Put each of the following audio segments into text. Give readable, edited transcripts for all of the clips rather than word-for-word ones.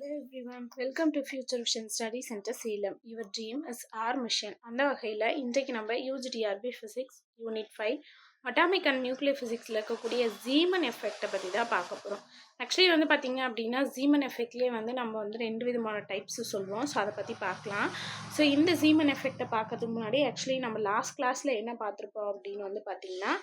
Hello everyone, welcome to Future Vision Study Center Salem. Your dream is our mission. அந்த வகையில் இன்றைக்கு நம்ம UGDRB Physics Unit 5 atomic and nuclear ஃபிசிக்ஸில் இருக்கக்கூடிய Zeeman எஃபெக்டை பற்றி தான் பார்க்க போகிறோம். ஆக்சுவலி வந்து பார்த்திங்க அப்படின்னா ஜீமன் எஃபெக்ட்லேயே வந்து நம்ம வந்து 2 விதமான டைப்ஸு சொல்லுவோம். ஸோ அதை பற்றி பார்க்கலாம். ஸோ இந்த ஜீமன் எஃபெக்டை பார்க்கறதுக்கு முன்னாடி ஆக்சுவலி நம்ம லாஸ்ட் கிளாஸில் என்ன பார்த்துருப்போம் அப்படின்னு வந்து பார்த்திங்கன்னா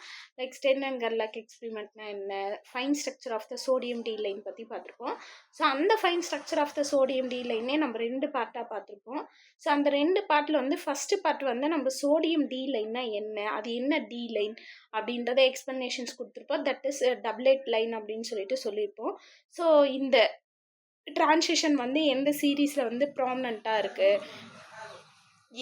லைக் ஸ்டென் அண்ட் கர்லாக் எக்ஸ்பிரிமெண்ட்னா என்ன, fine structure of the sodium D line பற்றி பார்த்துருப்போம். ஸோ அந்த fine structure of the sodium D லைனே நம்ம 2 பார்ட்டாக பார்த்துருப்போம். ஸோ அந்த 2 பார்ட்டில் வந்து ஃபஸ்ட்டு பார்ட் வந்து நம்ம சோடியம் டி லைன்னா என்ன, அது என்ன டி லைன் அப்படின்றத எக்ஸ்ப்ளனேஷன்ஸ் கொடுத்துருப்போம். தட் இஸ் டபுளேட் லைன் அப்படின்னு சொல்லியிருப்போம். ஸோ இந்த டிரான்சிஷன் வந்து எந்த சீரீஸில் வந்து ப்ராமினண்ட்டாக இருக்குது,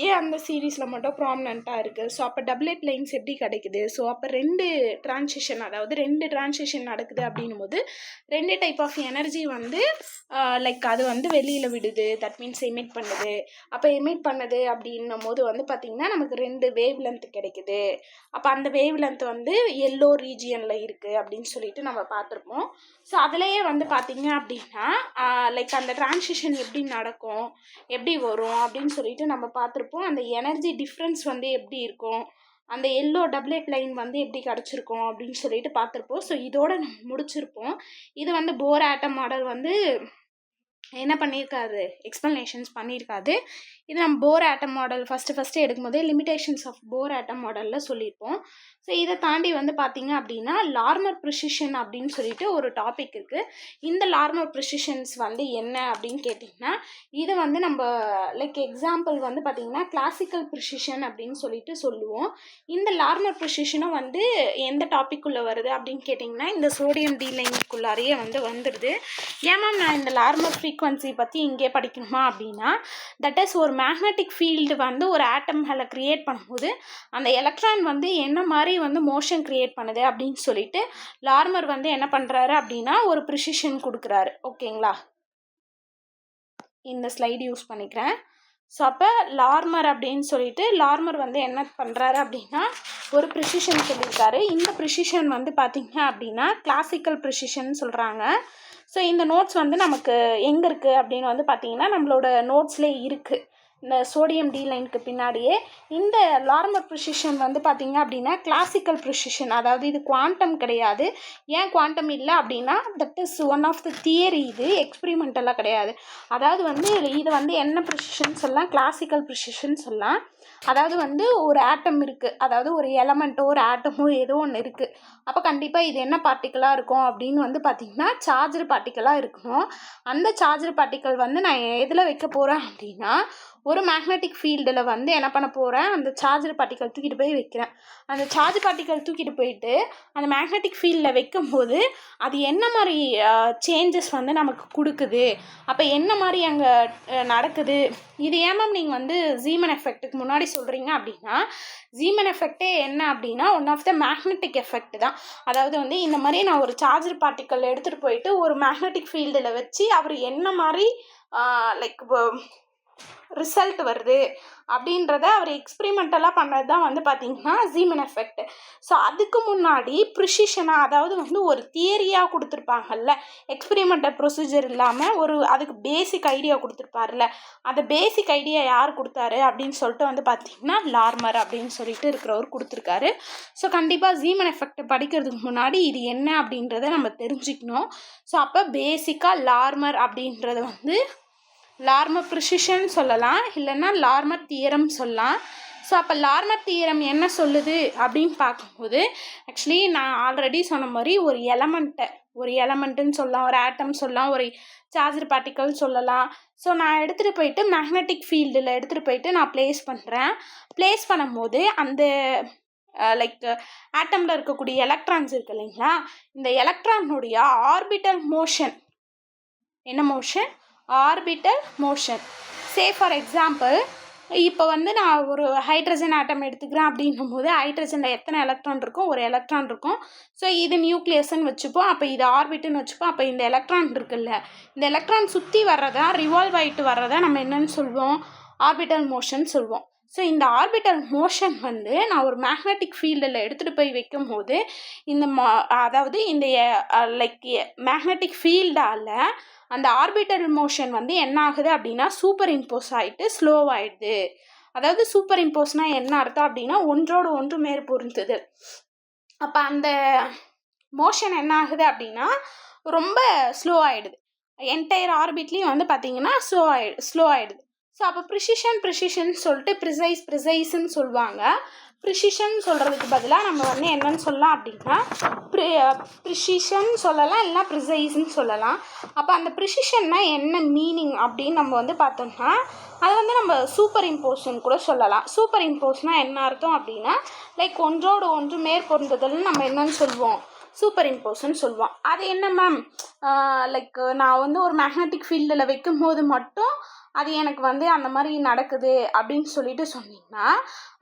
ஏன் அந்த சீரீஸில் மட்டும் ப்ராமினண்ட்டாக இருக்குது, ஸோ அப்போ டபுளேட் லைன்ஸ் எப்படி கிடைக்குது, ஸோ அப்போ 2 டிரான்சிஷன் அதாவது 2 டிரான்சிஷன் நடக்குது அப்படின்னும் போது 2 டைப் ஆஃப் எனர்ஜி வந்து லைக் அது வந்து வெளியில் விடுது. தட் மீன்ஸ் எமிட் பண்ணுது. அப்போ எமிட் பண்ணுது அப்படின்னும் போது வந்து பார்த்திங்கன்னா நமக்கு 2 வேவ் லென்த் கிடைக்குது. அப்போ அந்த வேவ் லென்த் வந்து எல்லோ ரீஜியனில் இருக்குது அப்படின்னு சொல்லிட்டு நம்ம பார்த்துருப்போம். ஸோ அதுலேயே வந்து பார்த்திங்க அப்படின்னா லைக் அந்த டிரான்சிஷன் எப்படி நடக்கும், எப்படி வரும் அப்படின்னு சொல்லிட்டு நம்ம பார்த்துருப்போம். அந்த எனர்ஜி டிஃப்ரென்ஸ் வந்து எப்படி இருக்கும், அந்த எல்லோ டபுளேட் லைன் வந்து எப்படி கிடச்சிருக்கும் அப்படின்னு சொல்லிட்டு பார்த்துருப்போம். ஸோ இதோட நம்ம முடிச்சிருப்போம். இது வந்து போர் ஆட்டம் மாடல் வந்து என்ன பண்ணியிருக்காரு, எக்ஸ்ப்ளனேஷன்ஸ் பண்ணியிருக்காது. இது நம்ம போர் ஆட்டம் மாடல் ஃபஸ்ட்டு எடுக்கும்போதே லிமிடேஷன்ஸ் ஆஃப் போர் ஆட்டம் மாடலில் சொல்லியிருப்போம். ஸோ இதை தாண்டி வந்து பார்த்திங்க அப்படின்னா லார்மர் ப்ரிசிஷன் அப்படின்னு சொல்லிட்டு ஒரு டாபிக் இருக்குது. இந்த லார்மர் ப்ரிசிஷன்ஸ் வந்து என்ன அப்படின்னு கேட்டிங்கன்னா இது வந்து நம்ம லைக் எக்ஸாம்பிள் வந்து பார்த்திங்கன்னா கிளாசிக்கல் ப்ரிசிஷன் அப்படின்னு சொல்லிட்டு சொல்லுவோம். இந்த லார்மர் ப்ரிசிஷனும் வந்து எந்த டாப்பிக்குள்ளே வருது அப்படின்னு கேட்டிங்கன்னா இந்த சோடியம் டி லைனுக்குள்ளாரையே வந்து வந்துடுது. ஏமா நான் இந்த லார்மர் ஃப்ரீக்வன்சி பற்றி இங்கே படிக்கணுமா அப்படின்னா தட் இஸ் ஒரு மேக்னெட்டிக் ஃபீல்டு வந்து ஒரு ஆட்டம்களை க்ரியேட் பண்ணும்போது அந்த எலக்ட்ரான் வந்து என்ன மாதிரி வந்து மோஷன் க்ரியேட் பண்ணுது அப்படின்னு சொல்லிட்டு லார்மர் வந்து என்ன பண்ணுறாரு அப்படின்னா ஒரு ப்ரிசிஷன் கொடுக்குறாரு. ஓகேங்களா, இந்த ஸ்லைடு யூஸ் பண்ணிக்கிறேன். ஸோ அப்போ லார்மர் அப்படின்னு சொல்லிட்டு லார்மர் வந்து என்ன பண்ணுறாரு அப்படின்னா ஒரு ப்ரிசிஷன் சொல்லியிருக்காரு. இந்த ப்ரிசிஷன் வந்து பார்த்திங்க அப்படின்னா கிளாசிக்கல் ப்ரிசிஷன் சொல்கிறாங்க. ஸோ இந்த நோட்ஸ் வந்து நமக்கு எங்கே இருக்குது அப்படின்னு வந்து பார்த்திங்கன்னா நம்மளோட நோட்ஸ்லேயே இருக்குது. இந்த சோடியம் டி லைனுக்கு பின்னாடியே இந்த லார்மர் ப்ரிசிஷன் வந்து பார்த்திங்க அப்படின்னா கிளாசிக்கல் ப்ரிசிஷன், அதாவது இது குவாண்டம் கிடையாது. ஏன் குவாண்டம் இல்லை அப்படின்னா that is one of the theory, இது எக்ஸ்பிரிமெண்டெல்லாம் கிடையாது. அதாவது வந்து இது வந்து என்ன ப்ரிசிஷன் சொல்லலாம், கிளாசிக்கல் ப்ரிசிஷன் சொல்லலாம். அதாவது வந்து ஒரு ஆட்டம் இருக்குது, அதாவது ஒரு எலமெண்ட்டோ ஒரு ஆட்டமோ ஏதோ ஒன்று இருக்குது. அப்போ கண்டிப்பாக இது என்ன பார்ட்டிக்கலாக இருக்கும் அப்படின்னு வந்து பார்த்திங்கன்னா சார்ஜர் பார்ட்டிக்கலாக இருக்கணும். அந்த சார்ஜர் பார்ட்டிக்கல் வந்து நான் எதில் வைக்க போகிறேன் அப்படின்னா ஒரு மேக்னெட்டிக் ஃபீல்டில் வந்து என்ன பண்ண போகிறேன், அந்த சார்ஜர் பார்ட்டிக்கல் தூக்கிட்டு போய் வைக்கிறேன். அந்த சார்ஜ் பார்ட்டிக்கல் தூக்கிட்டு போயிட்டு அந்த மேக்னெட்டிக் ஃபீல்டில் வைக்கும் போது அது என்ன மாதிரி சேஞ்சஸ் வந்து நமக்கு கொடுக்குது, அப்போ என்ன மாதிரி அங்கே நடக்குது. இது ஏமாம் நீங்கள் வந்து ஜீமன் எஃபெக்ட்டுக்கு முன்னாடி சொல்கிறீங்க அப்படின்னா ஜீமன் எஃபெக்டே என்ன அப்படின்னா one of the magnetic effect தான். அதாவது வந்து இந்த மாதிரி நான் ஒரு சார்ஜர் பார்ட்டிக்கல் எடுத்துகிட்டு போயிட்டு ஒரு மேக்னெட்டிக் ஃபீல்டில் வச்சு அவர் என்ன மாதிரி லைக் ரிசல்ட் வருது அப்படின்றத அவர் எக்ஸ்பிரிமெண்டலாக பண்ணது தான் வந்து பார்த்திங்கன்னா ஜீமன் எஃபெக்ட். ஸோ அதுக்கு முன்னாடி ப்ரிசிஷனாக அதாவது வந்து ஒரு தியரியாக கொடுத்துருப்பாங்கல்ல, எக்ஸ்பிரிமெண்டல் ப்ரொசீஜர் இல்லாமல் ஒரு அதுக்கு பேசிக் ஐடியா கொடுத்துருப்பார்ல, அந்த பேசிக் ஐடியா யார் கொடுத்தாரு அப்படின்னு சொல்லிட்டு வந்து பார்த்திங்கன்னா லார்மர் அப்படின்னு சொல்லிட்டு இருக்கிறவர் கொடுத்துருக்காரு. ஸோ கண்டிப்பாக ஜீமன் எஃபெக்ட் படிக்கிறதுக்கு முன்னாடி இது என்ன அப்படின்றத நம்ம தெரிஞ்சுக்கணும். ஸோ அப்போ பேசிக்காக லார்மர் அப்படின்றது வந்து லார்மர் ப்ரிசிஷன் சொல்லலாம், இல்லைன்னா லார்மர் தியரம் சொல்லலாம். ஸோ அப்போ லார்மர் தியரம் என்ன சொல்லுது அப்படின்னு பார்க்கும்போது ஆக்சுவலி நான் ஆல்ரெடி சொன்ன மாதிரி ஒரு எலமெண்ட்டுன்னு சொல்லலாம், ஒரு ஆட்டம் சொல்லலாம், ஒரு சார்ஜர் பார்ட்டிக்கல் சொல்லலாம். ஸோ நான் எடுத்துகிட்டு போயிட்டு மேக்னெட்டிக் ஃபீல்டில் எடுத்துகிட்டு போயிட்டு நான் ப்ளேஸ் பண்ணும்போது அந்த லைக் ஆட்டமில் இருக்கக்கூடிய எலக்ட்ரான்ஸ் இருக்கு இல்லைங்களா, இந்த எலக்ட்ரானுடைய ஆர்பிட்டல் மோஷன், என்ன motion, orbital motion. Say for example இப்போ வந்து நான் ஒரு ஹைட்ரஜன் ஆட்டம் எடுத்துக்கிறேன் அப்படின்னும் போது ஹைட்ரஜனில் எத்தனை எலக்ட்ரான் இருக்கும், ஒரு எலக்ட்ரான் இருக்கும். ஸோ இது நியூக்ளியஸ்ன்னு வச்சுப்போம், அப்போ இது ஆர்பிட்டுன்னு வச்சுப்போம். அப்போ இந்த எலக்ட்ரான் இருக்குல்ல, இந்த எலக்ட்ரான் சுற்றி வர்றதா ரிவால்வ் ஆகிட்டு வர்றதா நம்ம என்னன்னு சொல்லுவோம், ஆர்பிட்டல் மோஷன் சொல்லுவோம். ஸோ இந்த ஆர்பிட்டல் மோஷன் வந்து நான் ஒரு மேக்னெட்டிக் ஃபீல்டில் எடுத்துகிட்டு போய் வைக்கும் போது அதாவது இந்த லைக் மேக்னெட்டிக் ஃபீல்டால் அந்த ஆர்பிட்டல் மோஷன் வந்து என்ன ஆகுது அப்படின்னா சூப்பர் இம்போஸ் ஆகிட்டு ஸ்லோவாகிடுது. அதாவது சூப்பர் இம்போஸ்னால் என்ன அர்த்தம் அப்படின்னா ஒன்றோடு ஒன்று மேற்பொருந்துது. அப்போ அந்த மோஷன் என்ன ஆகுது அப்படின்னா ரொம்ப ஸ்லோ ஆகிடுது. என்டையர் ஆர்பிட்லேயும் வந்து பார்த்திங்கன்னா ஸ்லோ ஆகிடுது. ஸோ அப்போ ப்ரிசிஷன் சொல்லிட்டு ப்ரிசைஸ்ன்னு சொல்லுவாங்க. ப்ரிசிஷன் சொல்கிறதுக்கு பதிலாக நம்ம வந்து என்னன்னு சொல்லலாம் அப்படின்னா ப்ரிசிஷன் சொல்லலாம், இல்லைனா ப்ரிசைஸ்ன்னு சொல்லலாம். அப்போ அந்த ப்ரிசிஷன்னா என்ன மீனிங் அப்படின்னு நம்ம வந்து பார்த்தோம்னா அதை வந்து நம்ம சூப்பர் இம்போஸ்ன்னு கூட சொல்லலாம். சூப்பர் இம்போஸ்னால் என்ன அர்த்தம் அப்படின்னா லைக் ஒன்றோடு ஒன்று மேற்பொருந்துதல்னு நம்ம என்னன்னு சொல்லுவோம், சூப்பர் இம்போஸ்ன்னு சொல்லுவோம். அது என்ன மேம், லைக் நான் வந்து ஒரு மேக்னெட்டிக் ஃபீல்டில் வைக்கும் போது மட்டும் அது எனக்கு வந்து அந்த மாதிரி நடக்குது அப்படின்னு சொல்லிட்டு சொன்னீங்கன்னா,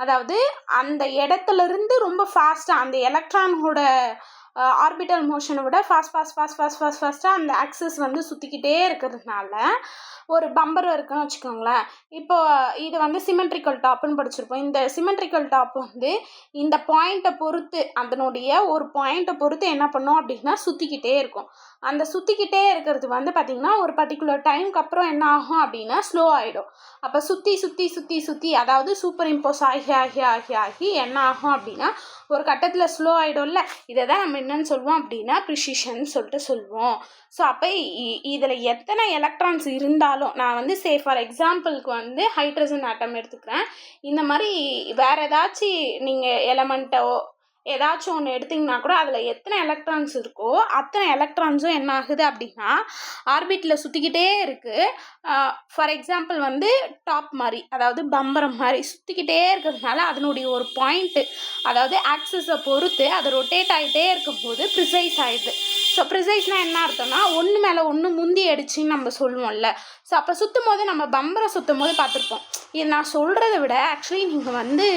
அதாவது அந்த இடத்துலேருந்து ரொம்ப ஃபாஸ்ட்டாக அந்த எலக்ட்ரானோட ஆர்பிட்டல் மோஷனை விட ஃபாஸ்ட்டாக அந்த ஆக்சிஸ் வந்து சுற்றிக்கிட்டே இருக்கிறதுனால ஒரு பம்பர் இருக்குன்னு வச்சுக்கோங்களேன். இப்போ இது வந்து சிமெட்ரிக்கல் டாப்புன்னு படிச்சிருப்போம். இந்த சிமெட்ரிக்கல் டாப் வந்து இந்த பாயிண்ட்டை பொறுத்து அதனுடைய ஒரு பாயிண்ட்டை பொறுத்து என்ன பண்ணோம் அப்படின்னா சுற்றிக்கிட்டே இருக்கும். அந்த சுற்றிக்கிட்டே இருக்கிறது வந்து பார்த்திங்கன்னா ஒரு பர்டிகுலர் டைமுக்கு அப்புறம் என்ன ஆகும் அப்படின்னா ஸ்லோ ஆகிடும். அப்போ சுற்றி அதாவது சூப்பர் இம்போஸ் ஆகி என்ன ஆகும் அப்படின்னா ஒரு கட்டத்தில் ஸ்லோ ஆகிடும்ல. இதை தான் நம்ம என்னன்னு சொல்லுவோம் அப்படின்னா ப்ரிசிஷன் சொல்லிட்டு சொல்லுவோம். ஸோ அப்போ இதில் எத்தனை எலக்ட்ரான்ஸ் இருந்தாலும் நான் வந்து ஃபார் எக்ஸாம்பிளுக்கு வந்து ஹைட்ரஜன் ஆட்டம் எடுத்துக்கிறேன். இந்த மாதிரி வேறு ஏதாச்சும் நீங்கள் எலமெண்ட்டோ ஏதாச்சும் ஒன்று எடுத்திங்கன்னா கூட அதில் எத்தனை எலக்ட்ரான்ஸ் இருக்கோ அத்தனை எலக்ட்ரான்ஸும் என்ன ஆகுது அப்படின்னா ஆர்பிட்டில் சுற்றிக்கிட்டே இருக்குது. ஃபார் எக்ஸாம்பிள் வந்து டாப் மாதிரி, அதாவது பம்பரம் மாதிரி சுற்றிக்கிட்டே இருக்கிறதுனால அதனுடைய ஒரு பாயிண்ட்டு, அதாவது ஆக்சிஸை பொறுத்து அது ரொட்டேட் ஆகிட்டே இருக்கும்போது ப்ரிசைஸ் ஆகிடுது. ஸோ ப்ரிசைஸ்னால் என்ன அர்த்தம்னா ஒன்று மேலே ஒன்று முந்தி அடிச்சின்னு நம்ம சொல்லுவோம்ல. ஸோ அப்போ சுற்றும் போது நம்ம பம்பரை சுற்றும் போது பார்த்துருப்போம். இது நான் சொல்கிறத விட ஆக்சுவலி நீங்கள் வந்து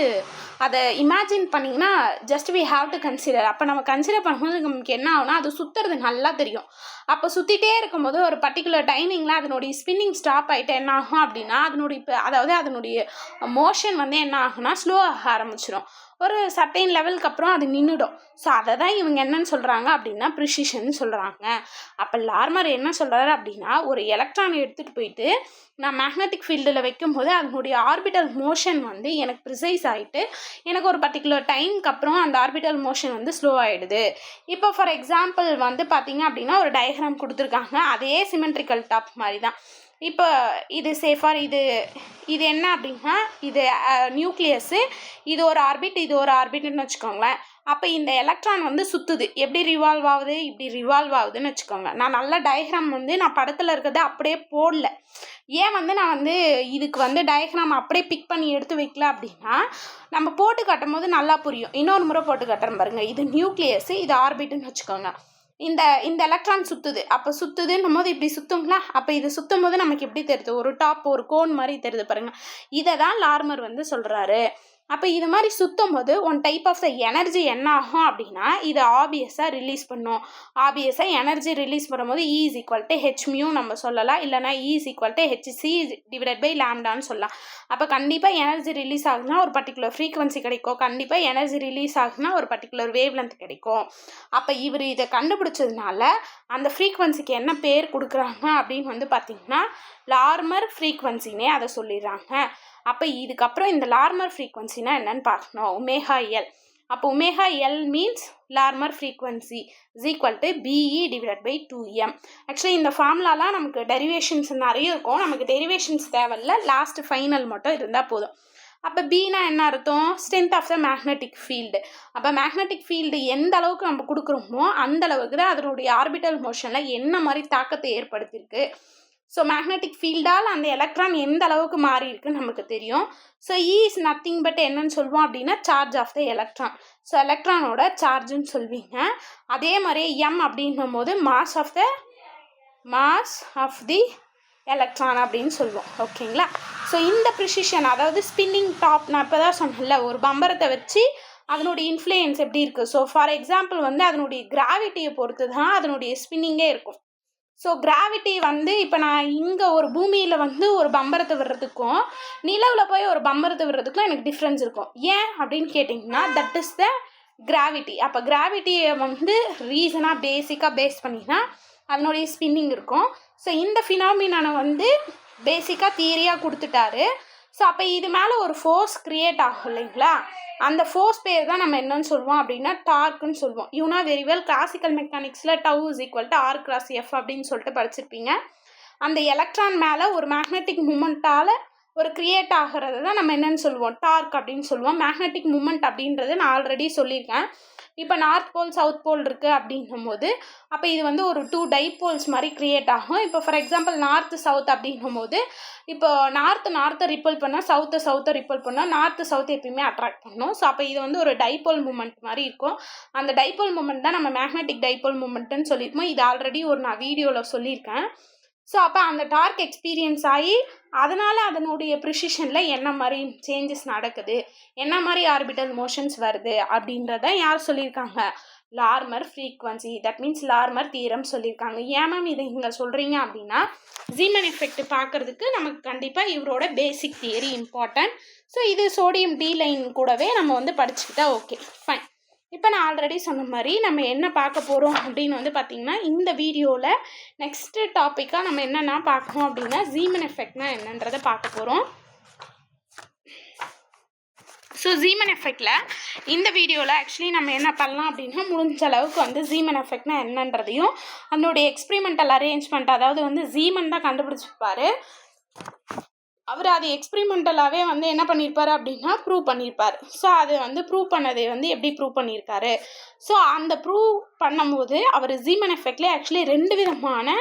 அதை இமேஜின் பண்ணிங்கன்னா just we have to consider. அப்போ நம்ம கன்சிடர் பண்ணும்போது நமக்கு என்ன ஆகுனா அது சுற்றுறது நல்லா தெரியும். அப்போ சுற்றிட்டே இருக்கும்போது ஒரு பர்டிகுலர் டைமிங்கில் அதனுடைய ஸ்பின்னிங் ஸ்டாப் ஆகிட்டு என்ன ஆகும் அப்படின்னா அதனுடைய மோஷன் வந்து என்ன ஆகுனா ஸ்லோ ஆக ஆரம்பிச்சிடும். ஒரு சர்டைன் லெவலுக்கு அப்புறம் அது நின்றுடும். ஸோ அதை தான் இவங்க என்னன்னு சொல்கிறாங்க அப்படின்னா ப்ரிசிஷன் சொல்கிறாங்க. அப்போ லார்மர் என்ன சொல்கிறாரு அப்படின்னா ஒரு எலக்ட்ரானை எடுத்துகிட்டு போயிட்டு நான் மேக்னெட்டிக் ஃபீல்டில் வைக்கும்போது அதனுடைய ஆர்பிட்டல் மோஷன் வந்து எனக்கு ப்ரிசைஸ் ஆகிட்டு எனக்கு ஒரு பர்டிகுலர் டைமுக்கு அப்புறம் அந்த ஆர்பிட்டல் மோஷன் வந்து ஸ்லோ ஆகிடுது. இப்போ ஃபார் எக்ஸாம்பிள் வந்து பார்த்திங்க அப்படின்னா ஒரு டயக்ராம் கொடுத்துருக்காங்க. அதே சிமெட்ரிக்கல் டாப் மாதிரி தான். இப்போ இது இது என்ன அப்படின்னா இது நியூக்ளியஸு, இது ஒரு ஆர்பிட்னு வச்சுக்கோங்களேன். அப்போ இந்த எலக்ட்ரான் வந்து சுற்றுது. எப்படி ரிவால்வ் ஆகுது, இப்படி ரிவால்வ் ஆகுதுன்னு வச்சுக்கோங்க. நான் நல்ல டயக்ராம் வந்து நான் படத்தில் இருக்கிறத அப்படியே போடல. ஏன் வந்து நான் வந்து இதுக்கு வந்து டயக்ராம் அப்படியே பிக் பண்ணி எடுத்து வைக்கல அப்படின்னா நம்ம போட்டு காட்டும் போது நல்லா புரியும். இன்னொரு முறை போட்டு காட்டுறேன் பாருங்கள். இது நியூக்ளியஸு, இது ஆர்பிட்னு வச்சுக்கோங்க. இந்த எலக்ட்ரான் சுற்றுது. அப்போ சுற்றுதுன்னும் போது இப்படி சுற்றுங்களா. அப்போ இது சுற்றும் போது நமக்கு எப்படி தெரியுது, ஒரு டாப் ஒரு கோன் மாதிரி தெரியுது பாருங்கள். இதை தான் லார்மர் வந்து சொல்கிறாரு. அப்போ இது மாதிரி சுற்றும் போது one type of the energy என்ன ஆகும் அப்படின்னா இது ஆபியஸாக ரிலீஸ் பண்ணும். ஆபியஸாக எனர்ஜி ரிலீஸ் பண்ணும்போது E = hμ நம்ம சொல்லலாம், இல்லைனா E = hc/λன்னு சொல்லலாம். அப்போ கண்டிப்பாக எனர்ஜி ரிலீஸ் ஆகுதுன்னா ஒரு பர்டிகுலர் ஃப்ரீக்வன்சி கிடைக்கும். கண்டிப்பாக எனர்ஜி ரிலீஸ் ஆகுதுன்னா ஒரு பர்டிகுலர் வேவ் லென்த் கிடைக்கும். அப்போ இவர் இதை கண்டுபிடிச்சதுனால அந்த ஃப்ரீக்வன்சிக்கு என்ன பேர் கொடுக்குறாங்க அப்படின்னு வந்து பார்த்திங்கன்னா லார்மர் ஃப்ரீக்வன்சினே அதை சொல்லிடுறாங்க. அப்போ இதுக்கப்புறம் இந்த லார்மர் ஃப்ரீக்வன்சினா என்னன்னு பார்க்கணும். ω/L. அப்போ ω/L means லார்மர் frequency = BE/2m. Actually இந்த ஃபார்முலாலாம் நமக்கு டெரிவேஷன்ஸ் நிறைய இருக்கும். நமக்கு டெரிவேஷன்ஸ் தேவையில்ல, லாஸ்ட் ஃபைனல் மட்டும் இருந்தால் போதும். அப்போ பீனா என்ன அர்த்தம், strength of the magnetic field. அப்போ மேக்னெட்டிக் ஃபீல்டு எந்த அளவுக்கு நம்ம கொடுக்குறோமோ அந்த அளவுக்கு தான் அதனுடைய ஆர்பிட்டல் மோஷனில் என்ன மாதிரி தாக்கத்தை ஏற்படுத்தியிருக்கு. ஸோ மேக்னெட்டிக் ஃபீல்டால் அந்த எலக்ட்ரான் எந்த அளவுக்கு மாறி இருக்குன்னு நமக்கு தெரியும். So E is nothing but என்னன்னு சொல்லுவோம் அப்படின்னா charge of the electron. So எலக்ட்ரானோட சார்ஜுன்னு சொல்வீங்க. அதே மாதிரி M அப்படின்னும் போது மாஸ் ஆஃப் தி எலக்ட்ரான் அப்படின்னு சொல்லுவோம். ஓகேங்களா. ஸோ இந்த ப்ரிசிஷன், அதாவது ஸ்பின்னிங் டாப், நான் இப்போ தான் சொன்னேன்ல ஒரு பம்பரத்தை வச்சு அதனுடைய இன்ஃப்ளூயன்ஸ் எப்படி இருக்குது. ஸோ ஃபார் எக்ஸாம்பிள் வந்து அதனுடைய கிராவிட்டியை பொறுத்து தான் அதனுடைய ஸ்பின்னிங்கே இருக்கும். ஸோ கிராவிட்டி வந்து இப்போ நான் இங்கே ஒரு பூமியில் வந்து ஒரு பம்பரத்தை விடுறதுக்கும் நிலவில் போய் ஒரு பம்பரத்தை விடுறதுக்கும் எனக்கு டிஃப்ரென்ஸ் இருக்கும். ஏன் அப்படின்னு கேட்டிங்கன்னா தட் இஸ் த கிராவிட்டி. அப்போ கிராவிட்டியை வந்து ரீசனாக பேசிக்காக பேஸ் பண்ணி தான் அதனுடைய ஸ்பின்னிங் இருக்கும். ஸோ இந்த ஃபினாமினானை வந்து பேசிக்காக தியரியாக கொடுத்துட்டாரு. ஸோ அப்போ இது மேலே ஒரு ஃபோர்ஸ் க்ரியேட் ஆகும் இல்லைங்களா, அந்த ஃபோர்ஸ் பேர் தான் நம்ம என்னன்னு சொல்லுவோம் அப்படின்னா டார்க்குன்னு சொல்லுவோம். யூனா வெரி வெல் கிளாசிக்கல் மெக்கானிக்ஸில் tau is equal to r cross F அப்படின்னு சொல்லிட்டு படிச்சிருப்பீங்க. அந்த எலக்ட்ரான் மேலே ஒரு மேக்னெட்டிக் மூமெண்ட்டால் ஒரு க்ரியேட் ஆகிறது தான் நம்ம என்னென்னு சொல்லுவோம் டார்க் அப்படின்னு சொல்லுவோம். மேக்னெட்டிக் மூமெண்ட் அப்படின்றது நான் ஆல்ரெடி சொல்லியிருக்கேன். இப்போ நார்த் போல் சவுத் போல் இருக்குது அப்படின்னும் போது அப்போ இது வந்து ஒரு 2 டைபோல்ஸ் மாதிரி க்ரியேட் ஆகும். இப்போ ஃபார் எக்ஸாம்பிள் நார்த்து சவுத் அப்படின்னும் போது இப்போ நார்த்தை ரிப்பல் பண்ணால் சவுத்தை ரிப்பல் பண்ணால் நார்த்து எப்பயுமே அட்ராக்ட் பண்ணும். ஸோ அப்போ இது வந்து ஒரு டைபோல் மூமெண்ட் மாதிரி இருக்கும். அந்த டைபோல் மூமெண்ட் தான் நம்ம மேக்னெட்டிக் டைபோல் மூமெண்ட்டுன்னு சொல்லியிருப்போம். இது ஆல்ரெடி நான் வீடியோவில் சொல்லியிருக்கேன். ஸோ அப்போ அந்த டார்க் எக்ஸ்பீரியன்ஸ் ஆகி அதனால் அதனுடைய ப்ரிசிஷனில் என்ன மாதிரி சேஞ்சஸ் நடக்குது, என்ன மாதிரி ஆர்பிட்டல் மோஷன்ஸ் வருது அப்படின்றத யார் சொல்லியிருக்காங்க, லார்மர் ஃப்ரீக்வன்சி, தட் மீன்ஸ் லார்மர் தியரம் சொல்லியிருக்காங்க. ஏன் மேம் இதை இங்கே சொல்கிறீங்க அப்படின்னா ஜீமன் எஃபெக்ட் பார்க்குறதுக்கு நமக்கு கண்டிப்பாக இவரோட பேசிக் தியரி இம்பார்ட்டன்ட். ஸோ இது சோடியம் டி லைன் கூடவே நம்ம வந்து படிச்சுக்கிட்டா ஓகே ஃபைன். இப்போ நான் ஆல்ரெடி சொன்ன மாதிரி நம்ம என்ன பார்க்க போகிறோம் அப்படின்னு வந்து பார்த்திங்கன்னா இந்த வீடியோவில் நெக்ஸ்ட்டு டாப்பிக்காக நம்ம என்னென்னா பார்க்கணும் அப்படின்னா ஜீமன் எஃபெக்ட்னா என்னன்றதை பார்க்க போகிறோம். ஸோ ஜீமன் எஃபெக்டில் இந்த வீடியோவில் ஆக்சுவலி நம்ம என்ன பண்ணலாம் அப்படின்னா முடிஞ்ச அளவுக்கு வந்து ஜீமன் எஃபெக்ட்னா என்னன்றதையும் அதனுடைய எக்ஸ்பிரிமெண்டல் அரேஞ்ச்மெண்ட், அதாவது வந்து ஜீமன் தான் கண்டுபிடிச்சிருப்பார், அவர் அது எக்ஸ்பிரிமெண்டலாகவே வந்து என்ன பண்ணியிருப்பார் அப்படின்னா ப்ரூவ் பண்ணியிருப்பார். ஸோ அது வந்து ப்ரூவ் பண்ணதை வந்து எப்படி ப்ரூவ் பண்ணியிருக்காரு, ஸோ அந்த ப்ரூவ் பண்ணும்போது அவர் ஜீமன் எஃபெக்ட்லேயே ஆக்சுவலி 2 விதமான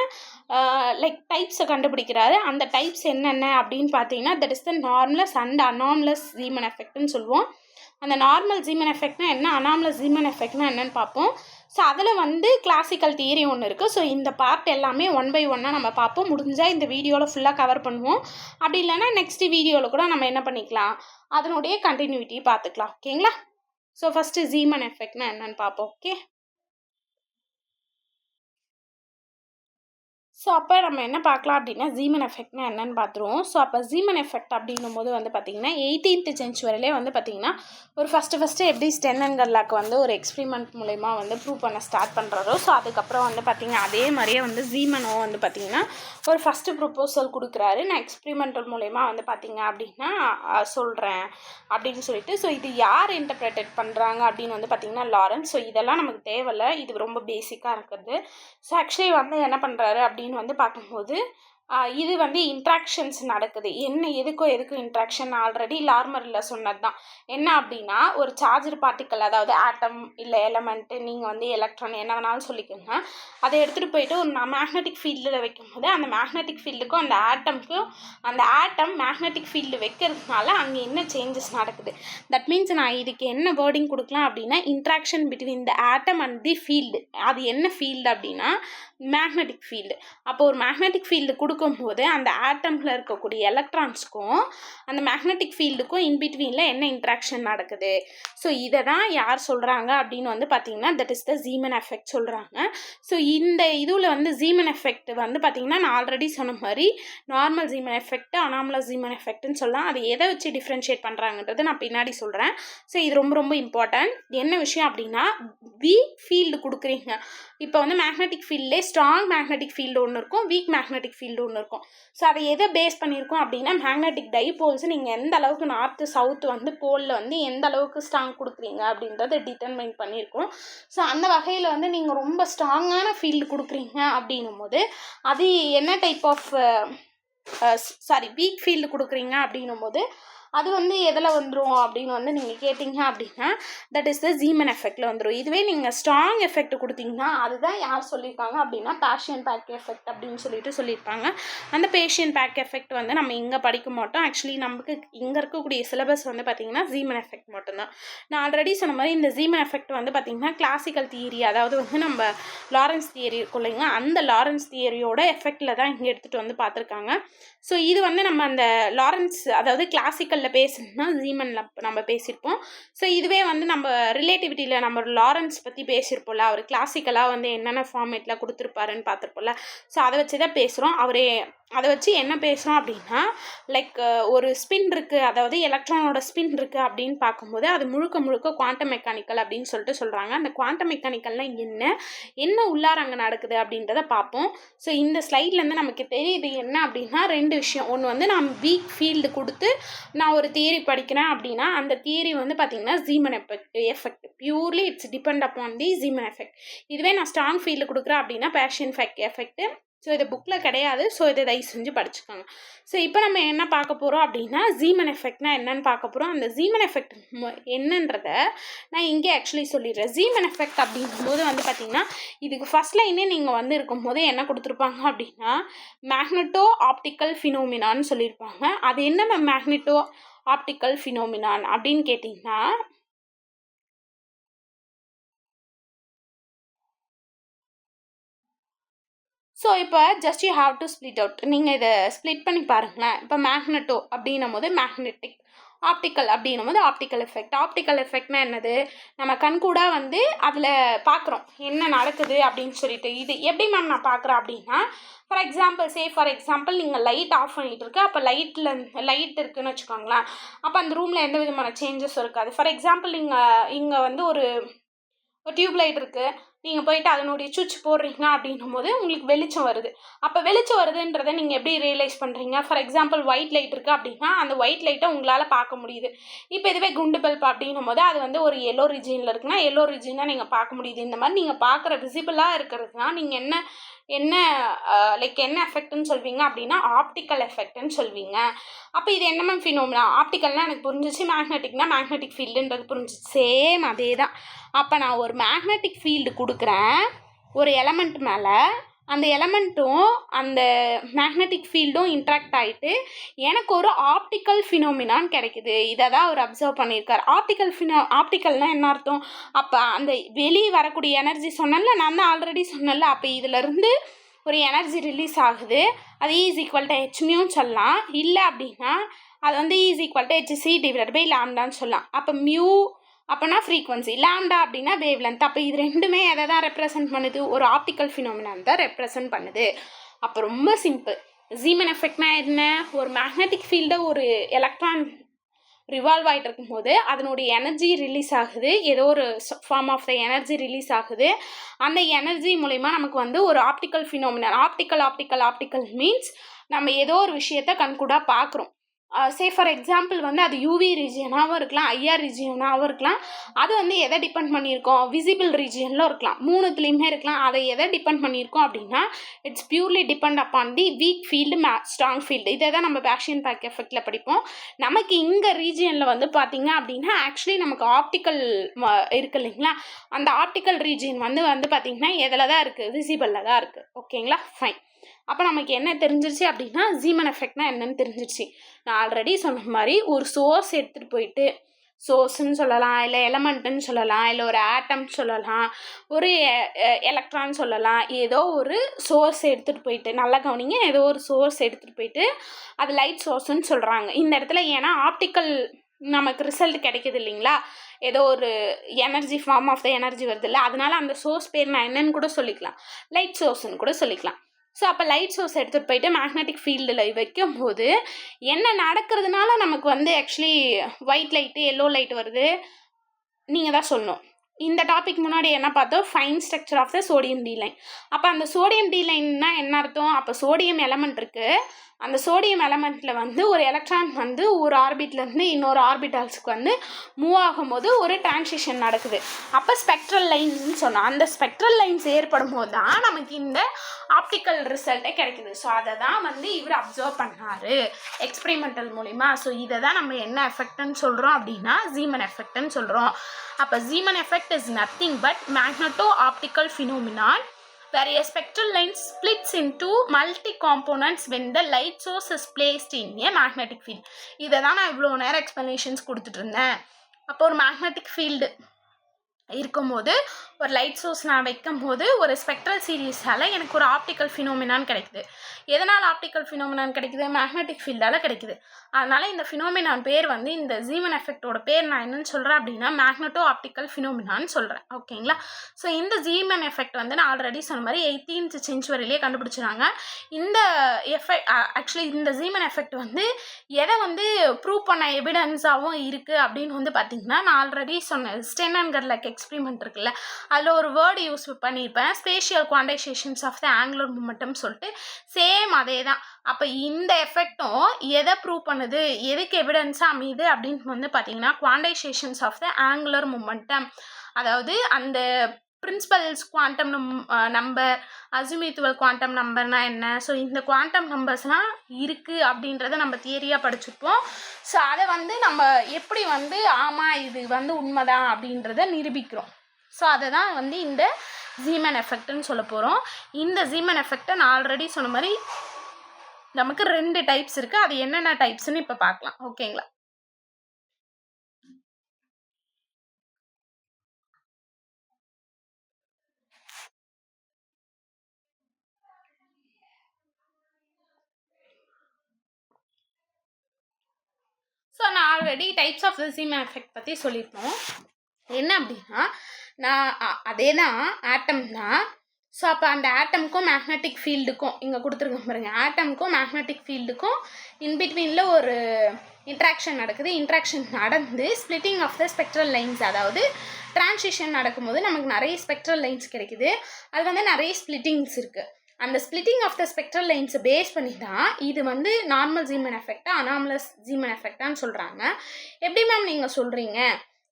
டைப்ஸை கண்டுபிடிக்கிறாரு. அந்த டைப்ஸ் என்னென்ன அப்படின்னு பார்த்தீங்கன்னா that is the normal and anomalous Zeeman எஃபெக்ட்னு சொல்லுவோம். அந்த நார்மல் ஜீமன் எஃபெக்ட்னா என்ன, அனாமலஸ் ஜீமன் எஃபெக்ட்னா என்னன்னு பார்ப்போம். ஸோ அதில் வந்து கிளாசிக்கல் தியரி ஒன்று இருக்குது. ஸோ இந்த பார்ட் எல்லாமே 1 by 1 நம்ம பார்ப்போம். முடிஞ்சால் இந்த வீடியோவில் ஃபுல்லாக கவர் பண்ணுவோம். அப்படி இல்லைன்னா நெக்ஸ்ட் வீடியோவில் கூட நம்ம என்ன பண்ணிக்கலாம், அதனுடைய கண்டினியூட்டி பார்த்துக்கலாம். ஓகேங்களா. ஸோ ஃபஸ்ட்டு ஜீமன் எஃபெக்ட்னா என்னன்னு பார்ப்போம். ஓகே. ஸோ அப்போ நம்ம என்ன பார்க்கலாம் அப்படின்னா ஜீமன் எஃபெக்ட்னா என்னென்னு பார்த்துருவோம். ஸோ அப்போ ஜீமன் எஃபெக்ட் அப்படின்னும் போது வந்து பார்த்திங்கன்னா 18th centuryலே வந்து பார்த்திங்கன்னா ஒரு ஃபஸ்ட்டு எப்படி ஸ்டென்னன்கர்லாக் வந்து ஒரு எக்ஸ்பிரிமெண்ட் மூலயமா வந்து ப்ரூவ் பண்ண ஸ்டார்ட் பண்ணுறாரோ, ஸோ அதுக்கப்புறம் வந்து பார்த்திங்கன்னா அதே மாதிரியே வந்து ஜீமனோ வந்து பார்த்திங்கன்னா ஒரு ஃபஸ்ட்டு ப்ரொப்போசல் கொடுக்குறாரு. நான் எக்ஸ்பிரிமெண்டல் மூலயமா வந்து பார்த்திங்க அப்படின்னா சொல்கிறேன் அப்படின்னு சொல்லிட்டு. ஸோ இது யார் இன்டர்பிரேட்டட் பண்ணுறாங்க அப்படின்னு வந்து பார்த்திங்கன்னா லாரன்ஸ். ஸோ இதெல்லாம் நமக்கு தேவையில்லை, இது ரொம்ப பேசிக்காக இருக்குது. ஸோ ஆக்சுவலி வந்து என்ன பண்ணுறாரு அப்படின்னு வந்து பார்க்கும்போது இது வந்து இன்ட்ராக்ஷன்ஸ் நடக்குது. எதுக்கும் இன்ட்ராக்ஷன் ஆல்ரெடி லார்மரில் சொன்னது தான். என்ன அப்படின்னா ஒரு சார்ஜர் பார்ட்டிக்கல், அதாவது ஆட்டம் இல்லை எலமெண்ட்டு, நீங்கள் வந்து எலக்ட்ரான் என்ன வேணாலும் சொல்லிக்கோங்க, அதை எடுத்துகிட்டு போயிட்டு ஒரு மேக்னெட்டிக் ஃபீல்டில் வைக்கும்போது அந்த மேக்னெட்டிக் ஃபீல்டுக்கும் அந்த ஆட்டம்க்கும் அந்த ஆட்டம் மேக்னெட்டிக் ஃபீல்டு வைக்கிறதுனால அங்கே என்ன சேஞ்சஸ் நடக்குது. தட் மீன்ஸ் நான் இதுக்கு என்ன வேர்டிங் கொடுக்கலாம் அப்படின்னா interaction between the atom and the field. அது என்ன ஃபீல்டு அப்படின்னா மேக்னெட்டிக் ஃபீல்டு. அப்போ ஒரு மேக்னெட்டிக் ஃபீல்டு கொடுக்கும்போது அந்த ஆட்டமில் இருக்கக்கூடிய எலக்ட்ரான்ஸ்க்கும் அந்த மேக்னெட்டிக் ஃபீல்டுக்கும் இன்பிட்வீனில் என்ன இன்ட்ராக்ஷன் நடக்குது. ஸோ இதை தான் யார் சொல்கிறாங்க அப்படின்னு வந்து பார்த்திங்கன்னா that is the Zeeman effect சொல்கிறாங்க. ஸோ இந்த இதில் வந்து ஜீமன் எஃபெக்ட் வந்து பார்த்திங்கன்னா நான் ஆல்ரெடி சொன்ன மாதிரி normal Zeeman effect, anomalous Zeeman எஃபெக்ட்னு சொல்லலாம். அது எதை வச்சு டிஃப்ரென்ஷியேட் பண்ணுறாங்கன்றது நான் பின்னாடி சொல்கிறேன். ஸோ இது ரொம்ப இம்பார்ட்டன்ட். என்ன விஷயம் அப்படின்னா வீக் ஃபீல்டு கொடுக்குறீங்க. இப்போ வந்து மேக்னெட்டிக் ஃபீல்ட்லேயே ஸ்ட்ராங் மேக்னெட்டிக் ஃபீல்டு ஒன்று இருக்கும், வீக் மேக்னெட்டிக் ஃபீல்டு ஒன்று இருக்கும். ஸோ அதை எதை பேஸ் பண்ணியிருக்கோம் அப்படின்னா மேக்னெட்டிக் டைபோல்ஸ் நீங்கள் எந்த அளவுக்கு நார்த்து சவுத் வந்து போலில் வந்து எந்த அளவுக்கு ஸ்ட்ராங் கொடுக்குறீங்க அப்படின்றத டிட்டர்மைன் பண்ணியிருக்கோம். ஸோ அந்த வகையில் வந்து நீங்கள் ரொம்ப ஸ்ட்ராங்கான ஃபீல்டு கொடுக்குறீங்க அப்படின்னும் போது அது என்ன டைப் ஆஃப் வீக் ஃபீல்டு கொடுக்குறீங்க அப்படின்னும் போது அது வந்து எதில் வந்துடும் அப்படின்னு வந்து நீங்கள் கேட்டிங்க அப்படின்னா தட் இஸ் த ஜீமன் எஃபெக்டில் வந்துடும். இதுவே நீங்கள் ஸ்ட்ராங் எஃபெக்ட் கொடுத்தீங்கன்னா அதுதான் யார் சொல்லியிருக்காங்க அப்படின்னா பேஷியன் பேக் எஃபெக்ட் அப்படின்னு சொல்லியிருப்பாங்க. அந்த பேஷியன் பேக் எஃபெக்ட் வந்து நம்ம இங்கே படிக்க மாட்டோம். ஆக்சுவலி நமக்கு இங்கே இருக்கக்கூடிய சிலபஸ் வந்து பார்த்திங்கன்னா ஜீமன் எஃபெக்ட் மட்டும்தான். நான் ஆல்ரெடி சொன்ன மாதிரி இந்த ஜீமன் எஃபெக்ட் வந்து பார்த்திங்கன்னா கிளாசிக்கல் தியரி, அதாவது வந்து நம்ம லாரன்ஸ் தியரி இருக்கும் இல்லைங்க, அந்த லாரன்ஸ் தியரியோட எஃபெக்டில் தான் இங்கே எடுத்துகிட்டு வந்து பார்த்துருக்காங்க. ஸோ இது வந்து நம்ம அந்த லாரன்ஸ், அதாவது கிளாசிக்கல் கிளாசிக்கலில் பேசணும்னா ஜீமனில் நம்ம பேசியிருப்போம். ஸோ இதுவே வந்து நம்ம ரிலேட்டிவிட்டியில் நம்ம லாரன்ஸ் பற்றி பேசியிருப்போம்ல, அவர் கிளாசிக்கலாக வந்து என்னென்ன ஃபார்மேட்டில் கொடுத்துருப்பாருன்னு பார்த்துருப்போம்ல. ஸோ அதை வச்சு தான் பேசுகிறோம். அதை வச்சு என்ன பேசுகிறோம் அப்படின்னா, லைக் ஒரு ஸ்பின் இருக்குது, அதாவது எலக்ட்ரானோட ஸ்பின் இருக்குது அப்படின்னு பார்க்கும்போது அது முழுக்க முழுக்க குவாண்டம் மெக்கானிக்கல் அப்படின்னு சொல்கிறாங்க. அந்த குவாண்டம் மெக்கானிக்கல்னால் என்ன உள்ளார அங்கே நடக்குது அப்படின்றத பார்ப்போம். ஸோ இந்த ஸ்லைட்லேருந்து நமக்கு தெரியுது என்ன அப்படின்னா 2 விஷயம். ஒன்று வந்து நான் வீக் ஃபீல்டு கொடுத்து நான் ஒரு தியரி படிக்கிறேன் அப்படின்னா அந்த தியரி வந்து பார்த்திங்கன்னா Zeeman effect purely it's depend upon the Zeeman effect. இதுவே நான் ஸ்ட்ராங் ஃபீல்டு கொடுக்குறேன் அப்படின்னா பேஷன் எஃபெக்ட். ஸோ இது புக்கில் கிடையாது. ஸோ இதை தயவு செஞ்சு படிச்சுக்கோங்க. ஸோ இப்போ நம்ம என்ன பார்க்க போகிறோம் அப்படின்னா ஜீமன் எஃபெக்ட்னா என்னன்னு பார்க்க போகிறோம். அந்த ஜீமன் எஃபெக்ட் என்னன்றதை நான் இங்கே ஆக்சுவலி சொல்லிடுறேன். ஜீமன் எஃபெக்ட் அப்படிங்கும்போது வந்து பார்த்திங்கன்னா இதுக்கு ஃபஸ்ட் லைனே நீங்கள் வந்து இருக்கும்போது என்ன கொடுத்துருப்பாங்க அப்படின்னா மேக்னெட்டோ ஆப்டிக்கல் ஃபினோமினான்னு சொல்லியிருப்பாங்க. அது என்ன மேக்னெட்டோ ஆப்டிக்கல் ஃபினோமினான் அப்படின்னு கேட்டிங்கன்னா, ஸோ இப்போ just you have to split out. நீங்கள் இதை ஸ்ப்ளிட் பண்ணி பாருங்களேன். இப்போ மேக்னெட்டோ அப்படின்னும் போது மேக்னெட்டிக், ஆப்டிக்கல் அப்படின்னும் போது ஆப்டிக்கல் எஃபெக்ட். ஆப்டிக்கல் எஃபெக்ட்னா என்னது, நம்ம கண்கூட வந்து அதில் பார்க்குறோம் என்ன நடக்குது அப்படின்னு சொல்லிட்டு. இது எப்படி மேம் நான் பார்க்குறேன் அப்படின்னா, ஃபார் எக்ஸாம்பிள் நீங்கள் லைட் ஆஃப் பண்ணிகிட்டு இருக்கு, அப்போ லைட் இருக்குதுன்னு வச்சுக்கோங்களேன். அப்போ அந்த ரூமில் எந்த விதமான சேஞ்சஸும் இருக்காது. ஃபார் எக்ஸாம்பிள் இங்கே வந்து ஒரு டியூப் லைட் இருக்குது, நீங்கள் போயிட்டு அதனுடைய சுவிட்ச் போடுறீங்க அப்படின்னும் போது உங்களுக்கு வெளிச்சம் வருது. அப்போ வெளிச்சம் வருதுன்றதை நீங்கள் எப்படி ரியலைஸ் பண்ணுறீங்க? ஃபார் எக்ஸாம்பிள் ஒயிட் லைட் இருக்குது அப்படின்னா அந்த ஒயிட் லைட்டை உங்களால் பார்க்க முடியுது. இப்போ இதுவே குண்டு பல்ப் அப்படின்னும் போது அது வந்து ஒரு எல்லோ ரீஜியனில் இருக்குன்னா எல்லோ ரீஜியனாக நீங்கள் பார்க்க முடியுது. இந்த மாதிரி நீங்கள் பார்க்குற விசிபிளாக இருக்கிறது தான் நீங்கள் என்ன எஃபெக்ட்னு சொல்வீங்க அப்படின்னா ஆப்டிக்கல் எஃபெக்ட்னு சொல்வீங்க. அப்போ இது என்ன மேம் ஃபினோமினா? ஆப்டிக்கல்னால் எனக்கு புரிஞ்சிச்சு, மேக்னெட்டிக்னா மேக்னெட்டிக் ஃபீல்டுன்றது புரிஞ்சிச்சு. சேம் அதே தான். அப்போ நான் ஒரு மேக்னெட்டிக் ஃபீல்டு கொடுக்குறேன் ஒரு எலமெண்ட் மேலே, அந்த எலமெண்ட்டும் அந்த மேக்னெட்டிக் ஃபீல்டும் இன்ட்ராக்ட் ஆகிட்டு எனக்கு ஒரு ஆப்டிக்கல் ஃபினோமினான்னு கிடைக்குது. இதை தான் அவர் அப்சர்வ் பண்ணியிருக்கார். ஆப்டிக்கல்னால் என்ன அர்த்தம்? அப்போ அந்த வெளியே வரக்கூடிய எனர்ஜி சொன்னேன்ல, நான் தான் ஆல்ரெடி சொன்னேன்ல, அப்போ இதிலேருந்து ஒரு எனர்ஜி ரிலீஸ் ஆகுது. அது E=hν சொல்லலாம். இல்லை அப்படின்னா அது வந்து E=hc/λன்னு சொல்லலாம். அப்போ மியூ அப்போனா ஃப்ரீக்வன்சி, லாம்டா அப்படின்னா வேவ் லென்த். அப்போ இது ரெண்டுமே எதை தான் ரெப்ரசன்ட் பண்ணுது? ஒரு ஆப்டிக்கல் ஃபினோமினான் தான் ரெப்ரசன்ட் பண்ணுது. அப்போ ரொம்ப சிம்பிள். ஜீமன் எஃபெக்ட்னா என்ன? ஒரு மேக்னெட்டிக் ஃபீல்டை ஒரு எலக்ட்ரான் ரிவால்வ் ஆகிட்டு இருக்கும்போது அதனுடைய எனர்ஜி ரிலீஸ் ஆகுது, ஏதோ ஒரு form of the energy release ஆகுது. அந்த எனர்ஜி மூலமா நமக்கு வந்து ஒரு ஆப்டிக்கல் ஃபினோமினான். ஆப்டிக்கல் மீன்ஸ் நம்ம ஏதோ ஒரு விஷயத்தை கண்கூடா பார்க்குறோம். ஃபார் எக்ஸாம்பிள் வந்து அது யூவி ரீஜியனாகவும் இருக்கலாம், ஐஆர் ரீஜியனாகவும் இருக்கலாம். அது வந்து எதை டிபெண்ட் பண்ணியிருக்கோம்? விசிபிள் ரீஜியனில் இருக்கலாம், மூணுத்துலேயுமே இருக்கலாம். அதை எதை டிபெண்ட் பண்ணியிருக்கோம் அப்படின்னா it's purely depend upon the week field strong field. இதை தான் நம்ம பேஷியன் பேக் எஃபெக்டில் படிப்போம். நமக்கு இங்கே ரீஜியனில் வந்து பார்த்திங்க அப்படின்னா ஆக்சுவலி நமக்கு ஆப்டிக்கல் இருக்குது இல்லைங்களா, அந்த ஆப்டிக்கல் ரீஜியன் வந்து பார்த்திங்கன்னா எதில் தான் இருக்குது? விசிபிளில் தான் இருக்குது. ஓகேங்களா, ஃபைன். அப்போ நமக்கு என்ன தெரிஞ்சிருச்சு அப்படின்னா ஜீமன் எஃபெக்ட்னா என்னன்னு தெரிஞ்சிருச்சு. நான் ஆல்ரெடி சொன்ன மாதிரி ஒரு சோர்ஸ் எடுத்துகிட்டு போயிட்டு, சோர்ஸ்ன்னு சொல்லலாம், இல்லை எலமெண்ட்டுன்னு சொல்லலாம், இல்லை ஒரு ஆட்டம் சொல்லலாம், ஒரு எலக்ட்ரான் சொல்லலாம். ஏதோ ஒரு சோர்ஸ் எடுத்துகிட்டு போயிட்டு, நல்லா கவனிங்க, ஏதோ ஒரு சோர்ஸ் எடுத்துகிட்டு போயிட்டு அது லைட் சோர்ஸ்ன்னு சொல்கிறாங்க இந்த இடத்துல. ஏன்னா ஆப்டிக்கல் நமக்கு ரிசல்ட் கிடைக்கிது இல்லைங்களா, ஏதோ ஒரு energy form of the energy வருது இல்லை, அதனால அந்த சோர்ஸ் பேர் நான் என்னன்னு கூட சொல்லிக்கலாம், லைட் சோர்ஸ்ன்னு கூட சொல்லிக்கலாம். ஸோ அப்போ லைட் சோர்ஸ் எடுத்துகிட்டு போயிட்டு மேக்னெட்டிக் ஃபீல்டில் வைக்கும் போது என்ன நடக்கிறதுனால நமக்கு வந்து actually white light yellow light வருது நீங்கள் தான் சொல்லணும். இந்த டாபிக் முன்னாடி என்ன பார்த்தோம்? Fine structure of the sodium D line. அப்போ அந்த சோடியம் டி லைன்னா என்ன அர்த்தம்? அப்போ சோடியம் எலமெண்ட் இருக்குது, அந்த சோடியம் எலமெண்ட்டில் வந்து ஒரு எலக்ட்ரான் வந்து ஒரு ஆர்பிட்லேருந்து இன்னொரு ஆர்பிட்டால்ஸுக்கு வந்து மூவ் ஆகும்போது ஒரு டிரான்சிஷன் நடக்குது. அப்போ ஸ்பெக்ட்ரல் லைன்ஸ்னு சொன்னோம். அந்த ஸ்பெக்ட்ரல் லைன்ஸ் ஏற்படும் போது தான் நமக்கு இந்த ஆப்டிக்கல் ரிசல்ட்டே கிடைக்குது. ஸோ அதை தான் வந்து இவர் அப்சர்வ் பண்ணார் எக்ஸ்பெரிமெண்டல் மூலிமா. ஸோ இதை தான் நம்ம என்ன எஃபெக்ட்னு சொல்கிறோம் அப்படின்னா ஜீமன் எஃபெக்ட்னு சொல்கிறோம். அப்போ Zeeman effect is nothing but magneto-optical phenomenon where a spectral line splits into multi-components when the light source is placed in a magnetic field. இதை தான் நான் இவ்வளோ நேரம் எக்ஸ்ப்ளனேஷன்ஸ் கொடுத்துட்டு இருந்தேன். அப்போ ஒரு மேக்னெட்டிக் ஃபீல்டு இருக்கும்போது ஒரு லைட் சோர்ஸ் நான் வைக்கும் போது ஒரு ஸ்பெக்ட்ரல் சீரீஸால் எனக்கு ஒரு ஆப்டிக்கல் ஃபினோமினான் கிடைக்குது. எதனால் ஆப்டிக்கல் ஃபினோமினான் கிடைக்குது? மேக்னெட்டிக் ஃபீல்டால் கிடைக்குது. அதனால் இந்த ஃபினோமினான் பேர் வந்து இந்த ஜீமன் எஃபெக்டோட பேர் நான் என்னன்னு சொல்கிறேன் அப்படின்னா மேக்னெட்டோ ஆப்டிக்கல் ஃபினோமினான்னு சொல்கிறேன். ஓகேங்களா? ஸோ இந்த ஜீமன் எஃபெக்ட் வந்து நான் ஆல்ரெடி சொன்ன மாதிரி 18th செஞ்சுரியிலே கண்டுபிடிச்சிருக்காங்க. இந்த எஃபெக்ட் ஆக்சுவலி இந்த ஜீமன் எஃபெக்ட் வந்து எதை வந்து ப்ரூவ் பண்ண எவிடன்ஸாகவும் இருக்குது அப்படின்னு வந்து பார்த்திங்கன்னா, நான் ஆல்ரெடி சொன்னேன் ஸ்டென் அண்ட் கெர்லக் எக்ஸ்பெரிமெண்ட் இருக்குல்ல, அதில் ஒரு வேர்டு யூஸ் பண்ணியிருப்பேன், spatial quantizations of the angular momentum சொல்லிட்டு. சேம் அதே தான். அப்போ இந்த எஃபெக்டும் எதை ப்ரூவ் பண்ணுது, எதுக்கு எவிடன்ஸாக அமையுது அப்படின்னு வந்து பார்த்தீங்கன்னா குவான்டைசேஷன்ஸ் ஆஃப் த ஆங்குலர் மொமெண்டம். அதாவது அந்த பிரின்சிபல்ஸ் குவாண்டம் நம்பர், அசிமுத்துவல் குவாண்டம் நம்பர்னா என்ன, ஸோ இந்த குவாண்டம் நம்பர்ஸ்லாம் இருக்குது அப்படின்றத நம்ம தியரியாக படிச்சுப்போம். ஸோ அதை வந்து நம்ம எப்படி வந்து ஆமாம் இது வந்து உண்மைதான் அப்படின்றத நிரூபிக்கிறோம். ஸோ அதை தான் வந்து இந்த ஜீமன் எஃபெக்ட்னு சொல்ல போகிறோம். இந்த ஜீமன் எஃபெக்டை நான் ஆல்ரெடி சொன்ன மாதிரி நமக்கு 2 டைப்ஸ் இருக்குது. அது என்னென்ன டைப்ஸ்ன்னு இப்போ பார்க்கலாம். ஓகேங்களா? ஸோ நான் already types of the Zeeman effect பற்றி சொல்லியிருப்போம். என்ன அப்படின்னா, நான் அதே தான் ஆட்டம் தான். ஸோ அப்போ அந்த ஆட்டமுக்கும் மேக்னெட்டிக் ஃபீல்டுக்கும் இங்கே கொடுத்துருக்கோம் பாருங்கள், ஆட்டமுக்கும் மேக்னெட்டிக் ஃபீல்டுக்கும் இன்பிட்வீனில் ஒரு இன்ட்ராக்ஷன் நடக்குது. இன்ட்ராக்ஷன் நடந்து splitting of the spectral lines, அதாவது டிரான்சிஷன் நடக்கும்போது நமக்கு நிறைய ஸ்பெக்ட்ரல் லைன்ஸ் கிடைக்குது. அது வந்து நிறைய ஸ்ப்ளிட்டிங்ஸ் இருக்குது. அந்த ஸ்ப்ளிட்டிங் ஆஃப் த ஸ்பெக்ட்ரல் லைன்ஸை பேஸ் பண்ணி தான் இது வந்து நார்மல் ஜீமன் எஃபெக்டா அனாமலஸ் ஜீமன் எஃபெக்டான்னு சொல்கிறாங்க. எப்படி மேம் நீங்கள் சொல்கிறீங்க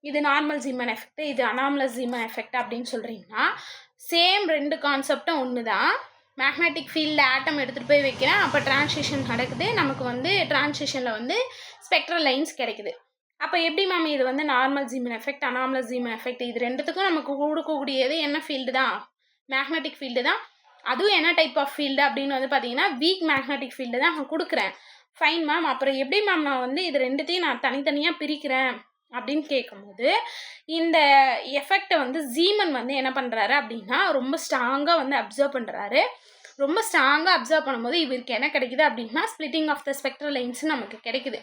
இது நார்மல் ஜீமன் எஃபெக்ட் இது அனாமலஸ் ஜீமன் எஃபெக்ட் அப்படின்னு சொல்கிறீங்கன்னா, சேம் 2 கான்செப்டும் ஒன்று தான். மேக்னெட்டிக் ஃபீல்டில் ஆட்டம் எடுத்துகிட்டு போய் வைக்கிறேன், அப்போ டிரான்சிஷன் நடக்குது, நமக்கு வந்து டிரான்சிஷனில் வந்து ஸ்பெக்ட்ரல் லைன்ஸ் கிடைக்குது. அப்போ எப்படி மேம் இது வந்து normal Zeeman effect anomalous Zeeman effect இது ரெண்டுத்துக்கும் நமக்கு கொடுக்கக்கூடியது என்ன ஃபீல்டு தான்? மேக்னெட்டிக் ஃபீல்டு தான். அதுவும் என்ன டைப் ஆஃப் ஃபீல்டு அப்படின்னு வந்து பார்த்தீங்கன்னா வீக் மேக்னெட்டிக் ஃபீல்டு தான் நான் கொடுக்குறேன். ஃபைன் மேம், அப்புறம் எப்படி மேம் நான் வந்து இது ரெண்டுத்தையும் நான் தனித்தனியாக பிரிக்கிறேன் அப்படின்னு கேட்கும்போது, இந்த எஃபெக்டை வந்து ஜீமன் வந்து என்ன பண்ணுறாரு அப்படின்னா ரொம்ப ஸ்ட்ராங்காக வந்து அப்சர்வ் பண்ணுறாரு. ரொம்ப ஸ்ட்ராங்காக அப்சர்வ் பண்ணும்போது இவருக்கு என்ன கிடைக்குது அப்படின்னா splitting of the spectral lines நமக்கு கிடைக்குது.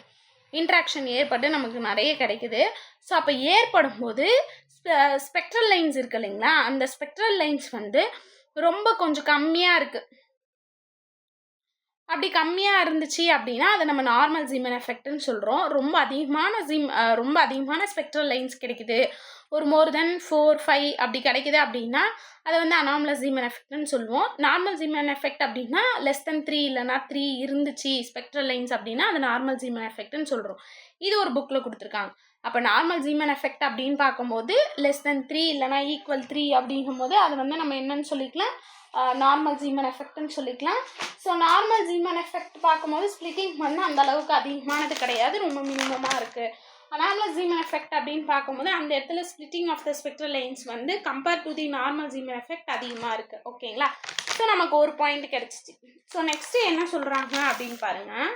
இன்ட்ராக்ஷன் ஏற்பட்டு நமக்கு நிறைய கிடைக்குது. ஸோ அப்போ ஏற்படும் போது ஸ்பெக்ட்ரல் லைன்ஸ் இருக்கு இல்லைங்களா, அந்த ஸ்பெக்ட்ரல் லைன்ஸ் வந்து ரொம்ப கொஞ்சம் கம்மியாக இருக்குது. அப்படி கம்மியாக இருந்துச்சு அப்படின்னா அதை நம்ம நார்மல் ஜீமன் எஃபெக்ட்னு சொல்கிறோம். ரொம்ப அதிகமான ஸ்பெக்ட்ரல் லைன்ஸ் கிடைக்குது, ஒரு மோர் தென் 4, 5 அப்படி கிடைக்குது அப்படின்னா அதை வந்து அனாமலஸ் ஜீமன் எஃபெக்ட்னு சொல்லுவோம். நார்மல் ஜீமன் எஃபெக்ட் அப்படின்னா லெஸ் தென் 3 இல்லைனா 3 இருந்துச்சு ஸ்பெக்ட்ரல் லைன்ஸ் அப்படின்னா அது நார்மல் ஜீமன் எஃபெக்ட்னு சொல்கிறோம். இது ஒரு புக்கில் கொடுத்துருக்காங்க. அப்போ நார்மல் ஜீமன் எஃபெக்ட் அப்படின்னு பார்க்கும்போது லெஸ் தென் 3 இல்லைனா ஈக்குவல் 3 அப்படிங்கும்போது அது வந்து நம்ம என்னன்னு சொல்லிக்கலாம், நார்மல் ஜீமன் எஃபெக்ட்னு சொல்லிக்கலாம். ஸோ நார்மல் ஜீமன் எஃபெக்ட் பார்க்கும்போது ஸ்ப்ளிட்டிங் வந்து அந்த அளவுக்கு அதிகமானது கிடையாது, ரொம்ப மினிமமாக இருக்குது. அனாமலஸ் ஜீமன் எஃபெக்ட் அப்படின்னு பார்க்கும்போது அந்த இடத்துல splitting of the spectral lines வந்து compare to the normal Zeeman effect அதிகமாக இருக்குது. ஓகேங்களா? ஸோ நமக்கு ஒரு பாயிண்ட் கிடச்சிச்சு. ஸோ நெக்ஸ்ட்டு என்ன சொல்கிறாங்க அப்படின்னு பாருங்கள்.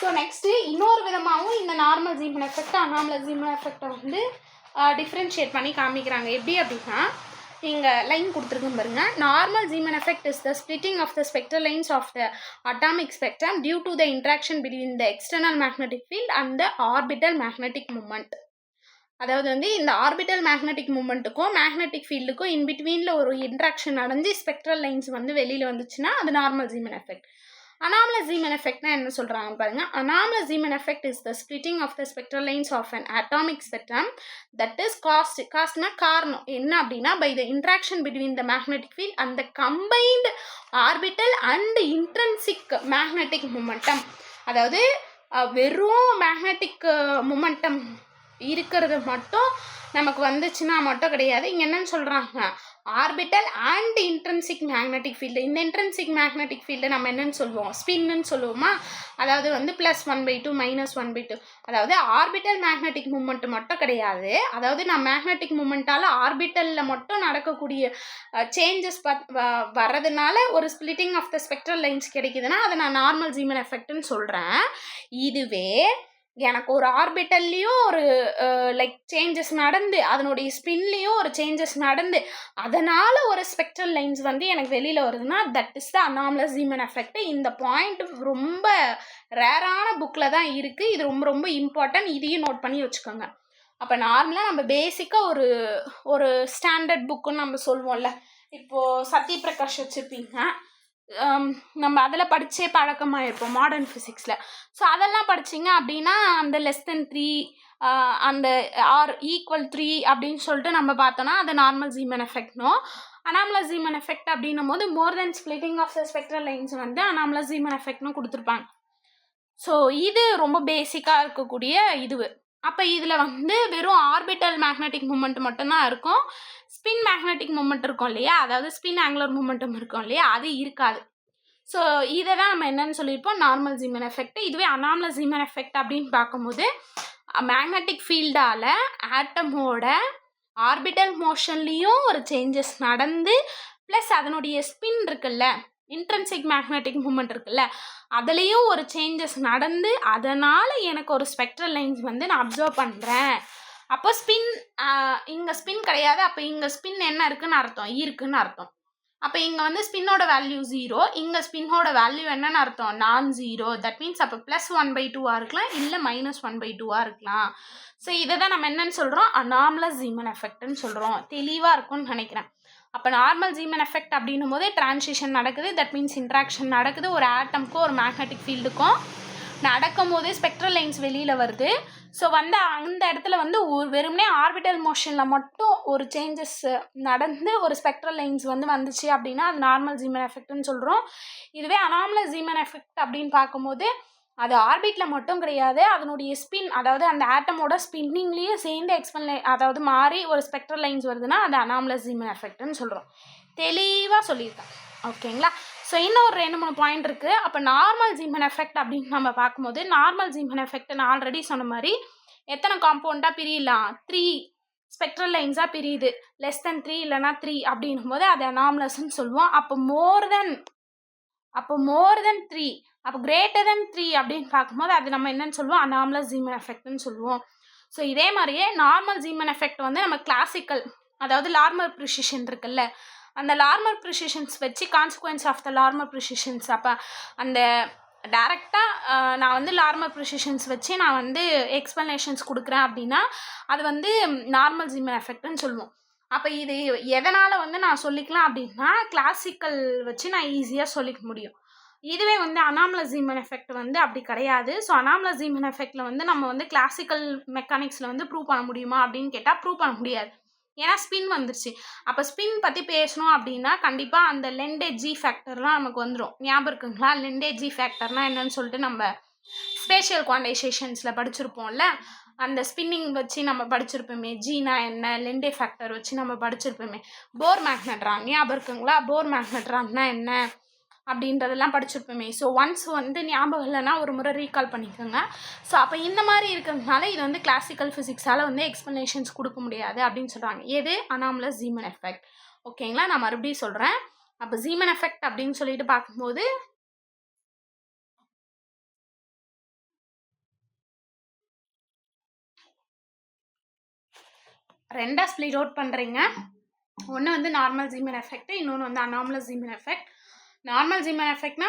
ஸோ நெக்ஸ்ட்டு இன்னொரு விதமாகவும் இந்த normal Zeeman effect anomalous Zeeman எஃபெக்டை வந்து டிஃப்ரென்ஷியேட் பண்ணி காமிக்கிறாங்க. எப்படி அப்படின்னா, இங்கே லைன் கொடுத்துருக்கோம் பாருங்க, normal Zeeman effect is the splitting of the spectral lines of the atomic spectrum due to the interaction between the external magnetic field and the orbital magnetic moment. அதாவது வந்து இந்த ஆர்பிட்டல் மேக்னெட்டிக் மூமெண்ட்டுக்கும் magnetic ஃபீல்டுக்கும் இன்பிட்வீனில் ஒரு interaction நடந்து spectral lines வந்து வெளியில் வந்துச்சுன்னா அது normal Zeeman effect. Anomalous Zeeman effect na enna solranga parunga. Anomalous Zeeman effect is the splitting of the spectral lines of an atomic spectrum that is caused na காரணம் என்ன அப்படின்னா by the interaction between the magnetic field and the combined orbital and intrinsic magnetic momentum. அதாவது வெறும் magnetic momentum இருக்கிறது மட்டும் நமக்கு வந்துச்சுன்னா மட்டும் கிடையாது. இங்கே என்னன்னு சொல்கிறாங்க, orbital and intrinsic magnetic field. இந்த இன்ட்ரின்சிக் மேக்னெட்டிக் ஃபீல்டு நம்ம என்னன்னு சொல்லுவோம், ஸ்பின்னு சொல்லுவோமா. அதாவது வந்து +1/2 -1/2. அதாவது ஆர்பிட்டல் மேக்னெட்டிக் மூமெண்ட் மட்டும் கிடையாது. அதாவது நான் மேக்னெட்டிக் மூமெண்ட்டால் ஆர்பிட்டலில் மட்டும் நடக்கக்கூடிய சேஞ்சஸ் வர்றதுனால ஒரு splitting of the spectral lines கிடைக்குதுன்னா அதை நான் நார்மல் ஜீமன் எஃபெக்ட்னு சொல்கிறேன். இதுவே எனக்கு ஒரு ஆர்பிட்டல்லையும் ஒரு லைக் சேஞ்சஸ் நடந்து அதனுடைய ஸ்பின்லேயும் ஒரு சேஞ்சஸ் நடந்து அதனால் ஒரு ஸ்பெக்ட்ரல் லைன்ஸ் வந்து எனக்கு வெளியில் வருதுன்னா that is the anomalous Zeeman effect. இந்த பாயிண்ட் ரொம்ப ரேரான புக்கில் தான் இருக்குது. இது ரொம்ப ரொம்ப இம்பார்ட்டன்ட். இதையும் நோட் பண்ணி வச்சுக்கோங்க. அப்போ நார்மலாக நம்ம பேசிக்காக ஒரு ஸ்டாண்டர்ட் புக்குன்னு நம்ம சொல்லுவோம்ல, இப்போது சத்யபிரகாஷ் வச்சுருப்பீங்க, நம்ம அதில் படித்தே பழக்கமாக இருப்போம் மாடர்ன் ஃபிசிக்ஸில். ஸோ அதெல்லாம் படிச்சிங்க அப்படின்னா அந்த <3 அந்த R=3 அப்படின்னு சொல்லிட்டு நம்ம பார்த்தோன்னா அது நார்மல் ஜீமன் எஃபெக்ட்னோ. அனாமலஸ் ஜீமன் எஃபெக்ட் அப்படின்னும் போது more than splitting of the spectral lines வந்து அனாமலஸ் ஜீமன் எஃபெக்ட்னு கொடுத்துருப்பாங்க. ஸோ இது ரொம்ப பேசிக்காக இருக்கக்கூடிய இதுவு. அப்போ இதில் வந்து வெறும் ஆர்பிட்டல் மேக்னெட்டிக் மூமெண்ட் மட்டும்தான் இருக்கும். ஸ்பின் மேக்னெட்டிக் மூமெண்ட் இருக்கும் இல்லையா, அதாவது ஸ்பின் ஆங்குலர் மூமெண்டம் இருக்கும் இல்லையா, அது இருக்காது. ஸோ இதை தான் நம்ம என்னன்னு சொல்லியிருப்போம், நார்மல் ஜீமன் எஃபெக்ட். இதுவே அனாமலஸ் ஜீமன் எஃபெக்ட் அப்படின்னு பார்க்கும்போது மேக்னெட்டிக் ஃபீல்டால் ஆட்டமோட ஆர்பிட்டல் மோஷன்லேயும் ஒரு சேஞ்சஸ் நடந்து ப்ளஸ் அதனுடைய ஸ்பின் இருக்குல்ல, இன்ட்ரென்சிக் மேக்னெட்டிக் மூமெண்ட் இருக்குல்ல, அதுலேயும் ஒரு சேஞ்சஸ் நடந்து அதனால் எனக்கு ஒரு ஸ்பெக்ட்ரல் லைன்ஸ் வந்து நான் அப்சர்வ் பண்ணுறேன். அப்போ ஸ்பின் இங்கே ஸ்பின் கிடையாது, அப்போ இங்கே ஸ்பின் என்ன இருக்குதுன்னு அர்த்தம், இருக்குன்னு அர்த்தம். அப்போ இங்கே வந்து ஸ்பின்னோட வேல்யூ 0, இங்கே ஸ்பின்னோட வேல்யூ என்னன்னு அர்த்தம், நான்-0. தட் மீன்ஸ் அப்போ +1/2 இருக்கலாம், இல்லை -1/2 இருக்கலாம். ஸோ இதை தான் நம்ம என்னன்னு சொல்கிறோம், அனாமலஸ் ஜீமன் எஃபெக்ட்னு சொல்கிறோம். தெளிவாக இருக்கும்னு நினைக்கிறேன். அப்போ நார்மல் ஜீமன் எஃபெக்ட் அப்படின்னும் போதே டிரான்சிஷன் நடக்குது, தட் மீன்ஸ் இன்ட்ராக்ஷன் நடக்குது. ஒரு ஆட்டம்க்கும் ஒரு மேக்னெட்டிக் ஃபீல்டுக்கும் நடக்கும் போதே ஸ்பெக்ட்ரல் லைன்ஸ் வெளியில் வருது. ஸோ வந்து அந்த இடத்துல வந்து வெறுமனே ஆர்பிட்டல் மோஷனில் மட்டும் ஒரு சேஞ்சஸ் நடந்து ஒரு ஸ்பெக்ட்ரல் லைன்ஸ் வந்து வந்துச்சு அப்படின்னா அது நார்மல் ஜீமன் எஃபெக்ட்னு சொல்கிறோம். இதுவே அனாமலஸ் ஜீமன் எஃபெக்ட் அப்படின்னு பார்க்கும்போது அது ஆர்பிட்டில் மட்டும் கிடையாது, அதனுடைய ஸ்பின், அதாவது அந்த ஆட்டமோட ஸ்பின்னிங்லேயும் சேர்ந்து அதாவது மாறி ஒரு ஸ்பெக்ட்ரல் லைன்ஸ் வருதுன்னா அது அனாமலஸ் ஜீமன் எஃபெக்ட்னு சொல்கிறோம். தெளிவாக சொல்லியிருக்கேன். ஓகேங்களா? ஸோ இன்னும் ஒரு 2-3 பாயிண்ட் இருக்குது. அப்போ நார்மல் ஜீமன் எஃபெக்ட் அப்படின்னு நம்ம பார்க்கும்போது நார்மல் ஜீமன் எஃபெக்ட் நான் ஆல்ரெடி சொன்ன மாதிரி எத்தனை காம்பவுண்டாக பிரியலாம், 3 ஸ்பெக்ட்ரல் லைன்ஸாக பிரியுது. <3 இல்லைனா 3 அப்படின்னும் போது அது அனாமலஸ்ன்னு சொல்லுவோம். அப்போ மோர் தென் 3, அப்போ greater than 3 அப்படின்னு பார்க்கும்போது அது நம்ம என்னன்னு சொல்லுவோம், அனாமலஸ் ஜீமன் எஃபெக்ட்னு சொல்லுவோம். ஸோ இதே மாதிரியே நார்மல் ஜீமன் எஃபெக்ட் வந்து நம்ம கிளாசிக்கல், அதாவது லார்மர் ப்ரிசிஷன் இருக்குல்ல, அந்த லார்மர் ப்ரிசிஷன்ஸ் வச்சு கான்சிக்வன்ஸ் ஆஃப் த லார்மர் ப்ரிசிஷன்ஸ், அப்போ அந்த டேரெக்டாக நான் வந்து லார்மர் ப்ரிசிஷன்ஸ் வச்சு நான் வந்து எக்ஸ்ப்ளனேஷன்ஸ் கொடுக்குறேன் அப்படின்னா அது வந்து நார்மல் ஜீமன் எஃபெக்ட்னு சொல்லுவோம். அப்போ இது எதனால் வந்து நான் சொல்லிக்கலாம் அப்படின்னா கிளாசிக்கல் வச்சு நான் ஈஸியாக சொல்லிக்க முடியும். இதுவே வந்து அனாமலஸ் ஜீமன் எஃபெக்ட் வந்து அப்படி கிடையாது. ஸோ அனாமலஸ் ஜீமன் எஃபெக்டில் வந்து நம்ம வந்து கிளாசிக்கல் மெக்கானிக்ஸில் வந்து ப்ரூவ் பண்ண முடியுமா அப்படின்னு கேட்டால் ப்ரூவ் பண்ண முடியாது. ஏன்னா ஸ்பின் வந்துருச்சு. அப்போ ஸ்பின் பற்றி பேசணும் அப்படின்னா கண்டிப்பாக அந்த லெண்டேஜ் ஜி ஃபேக்டர்லாம் நமக்கு வந்துடும். ஞாபகம் இருக்குங்களா? லெண்டேஜ் ஜி ஃபேக்டர்னால் என்னன்னு சொல்லிட்டு நம்ம ஸ்பேஷியல் குவான்டைசேஷன்ஸில் படிச்சிருப்போம்ல, அந்த ஸ்பின்னிங் வச்சு நம்ம படிச்சிருப்போமே, ஜீனா என்ன, லெண்டே ஃபேக்டர் வச்சு நம்ம படிச்சிருப்போமே. போர் மேக்னட்ரான் ஞாபகம் இருக்குங்களா? போர் மேக்னட்ரான்னா என்ன அப்படின்றதெல்லாம் படிச்சிருப்போமே. ஸோ ஒன்ஸ் வந்து ஞாபகம் இல்லைன்னா ஒரு முறை ரீகால் பண்ணிக்கோங்க. ஸோ அப்போ இந்த மாதிரி இருக்கிறதுனால இது வந்து கிளாசிக்கல் ஃபிசிக்ஸால் வந்து எக்ஸ்ப்ளனேஷன்ஸ் கொடுக்க முடியாது அப்படின்னு சொல்கிறாங்க. எது? Anomalous Zeeman effect. ஓகேங்களா? நான் மறுபடியும் சொல்கிறேன். அப்போ ஜீமன் எஃபெக்ட் அப்படின்னு சொல்லிட்டு பார்க்கும்போது ரெண்டாக ஸ்ப்ளிட் அவுட் பண்ணுறீங்க. ஒன்று வந்து நார்மல் ஜீமன் எஃபெக்ட், இன்னொன்று வந்து anomalous Zeeman effect. Normal Zeeman எஃபெக்ட்னா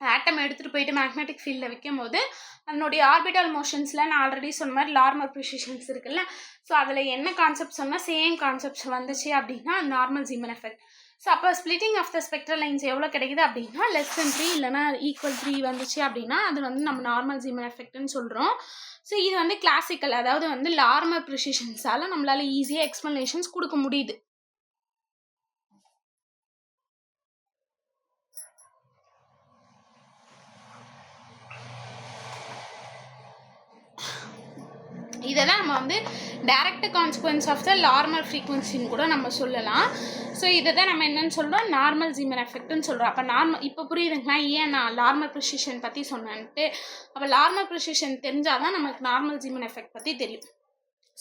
ஆட்டம் எடுத்துகிட்டு போயிட்டு மேக்னெட்டிக் ஃபீல்டில் வைக்கும் போது அதனுடைய ஆர்பிட்டல் மோஷன்ஸில் நான் ஆல்ரெடி சொன்ன மாதிரி லார்மர் ப்ரிசிஷன்ஸ் இருக்குல்ல, ஸோ அதில் என்ன கான்செப்ட் சொன்னால் சேம் கான்செப்ட்ஸ் வந்துச்சு அப்படின்னா நார்மல் ஜீமன் எஃபெக்ட். ஸோ அப்போ splitting of the spectral lines எவ்வளோ கிடைக்குது அப்படின்னா <3 இல்லைனா =3 வந்துச்சு அப்படின்னா அது வந்து நம்ம நார்மல் ஜீமன் எஃபெக்ட்னு சொல்கிறோம். ஸோ இது வந்து கிளாசிக்கல், அதாவது வந்து லார்மர் ப்ரிசிஷன்ஸால் நம்மளால் ஈஸியாக எக்ஸ்ப்ளனேஷன்ஸ் கொடுக்க முடியுது. இதை தான் நம்ம வந்து டைரக்ட் கான்சிக்வன்ஸ் ஆஃப் த லார்மல் ஃப்ரீக்வன்சின்னு கூட நம்ம சொல்லலாம். ஸோ இதை தான் நம்ம என்னென்னு சொல்கிறோம், நார்மல் ஜீமன் எஃபெக்ட்னு சொல்கிறோம். அப்போ இப்போ புரியுதுங்களா ஏன் நான் லார்மல் ப்ரிசிஷன் பற்றி சொன்னேன்ட்டு? அப்போ லார்மல் ப்ரிசிஷன் தெரிஞ்சால் தான் நமக்கு நார்மல் ஜீமன் எஃபெக்ட் பற்றி தெரியும்.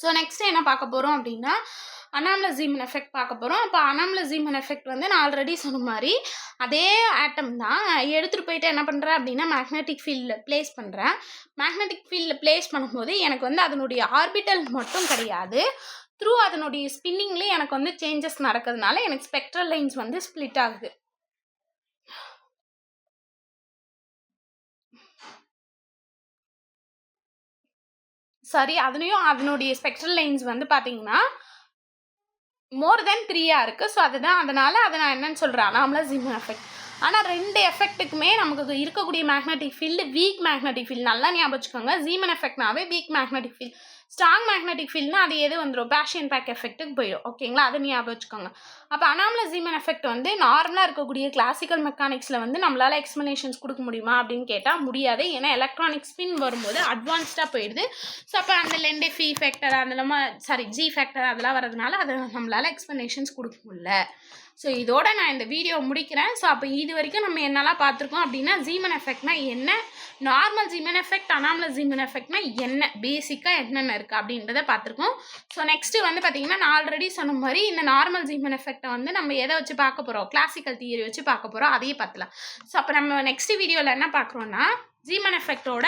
ஸோ நெக்ஸ்ட் என்ன பார்க்க போகிறோம் அப்படின்னா அனாமலஸ் ஜீமன் எஃபெக்ட் பார்க்க போகிறோம். அப்போ அனாமலஸ் ஜீமன் எஃபெக்ட் வந்து நான் ஆல்ரெடி சொன்ன மாதிரி அதே ஆட்டம் தான் எடுத்துகிட்டு போயிட்டு என்ன பண்ணுறேன் அப்படின்னா மேக்னெட்டிக் ஃபீல்டில் ப்ளேஸ் பண்ணுறேன். மேக்னெட்டிக் ஃபீல்டில் ப்ளேஸ் பண்ணும்போது எனக்கு வந்து அதனுடைய ஆர்பிட்டல் மட்டும் கிடையாது, த்ரூ அதனுடைய ஸ்பின்னிங்லேயே எனக்கு வந்து சேஞ்சஸ் நடக்கிறதுனால எனக்கு ஸ்பெக்ட்ரல் லைன்ஸ் வந்து ஸ்ப்ளிட் ஆகுது. சரி, அதுலேயும் அதனுடைய ஸ்பெக்ட்ரல் லைன்ஸ் வந்து பார்த்தீங்கன்னா மோர் தென் 3 இருக்குது. ஸோ அதுதான் அதனால் அதை நான் என்னன்னு சொல்கிறேன் அனாமலஸ் ஜீமன் எஃபெக்ட். ஆனால் 2 எஃபெக்ட்டுக்குமே நமக்கு இருக்கக்கூடிய magnetic field weak magnetic field. நல்லா ஞாபகம் வச்சுக்கோங்க, ஜீமன் எஃபெக்ட்னாவே weak magnetic field. Strong magnetic ஃபீல்ட்னா அது எது வந்துடும், பேஷியன் பேக் எஃபெக்ட்டுக்கு போயிடும். ஓகேங்களா, அதை ஞாபகம் வச்சுக்கோங்க. அப்போ அனாமலஸ் ஜீமன் எஃபெக்ட் வந்து நார்மலாக இருக்கக்கூடிய கிளாசிக்கல் மெக்கானிக்ஸில் வந்து நம்மளால் எக்ஸ்ப்ளனேஷன்ஸ் கொடுக்க முடியுமா அப்படின்னு கேட்டால் முடியாது. ஏன்னா எலக்ட்ரானிக் ஸ்பின் வரும்போது அட்வான்ஸ்டாக போயிடுது. ஸோ அப்போ அந்த லெண்டே ஃபி ஃபேக்டர் அதெல்லாம் ஜி ஃபேக்டர் அதெல்லாம் வரதுனால அதை நம்மளால் எக்ஸ்ப்ளனேஷன்ஸ் கொடுக்க முடியல. ஸோ இதோட நான் இந்த வீடியோ முடிக்கிறேன். ஸோ அப்போ இது வரைக்கும் நம்ம என்னெல்லாம் பார்த்துருக்கோம் அப்படின்னா ஜீமன் எஃபெக்ட்னா என்ன, normal Zeeman effect, anomalous Zeeman எஃபெக்ட்னா என்ன, பேசிக்காக என்னென்ன இருக்குது அப்படின்றத பார்த்துருக்கோம். ஸோ நெக்ஸ்ட்டு வந்து பார்த்திங்கன்னா நான் ஆல்ரெடி சொன்ன மாதிரி இந்த நார்மல் ஜீமன் எஃபெக்டை வந்து நம்ம எதை வச்சு பார்க்க போகிறோம், கிளாசிக்கல் தியரி வச்சு பார்க்க போகிறோம், அதையே பார்த்துலாம். ஸோ அப்போ நம்ம நெக்ஸ்ட் வீடியோவில் என்ன பார்க்குறோன்னா ஜீமன் எஃபெக்டோட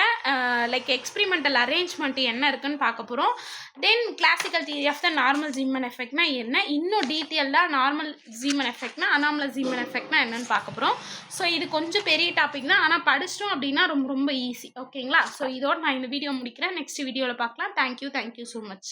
லைக் எக்ஸ்பிரிமெண்டல் அரேஞ்ச்மெண்ட் என்ன இருக்குன்னு பார்க்க போகிறோம். Then classical theory of the normal Zeeman எஃபெக்ட்னா என்ன, இன்னும் டீட்டெயிலாக நார்மல் ஜீமன் எஃபெக்ட்னா அனாமலஸ் ஜீமன் எஃபெக்ட்னா என்னன்னு பார்க்க போகிறோம். ஸோ இது கொஞ்சம் பெரிய டாபிக் தான், ஆனால் படிச்சிட்டோம் அப்படின்னா ரொம்ப ரொம்ப ஈஸி. ஓகேங்களா, ஸோ இதோட நான் இந்த வீடியோ முடிக்கிறேன். நெக்ஸ்ட் வீடியோவில் பார்க்கலாம். Thank you so much.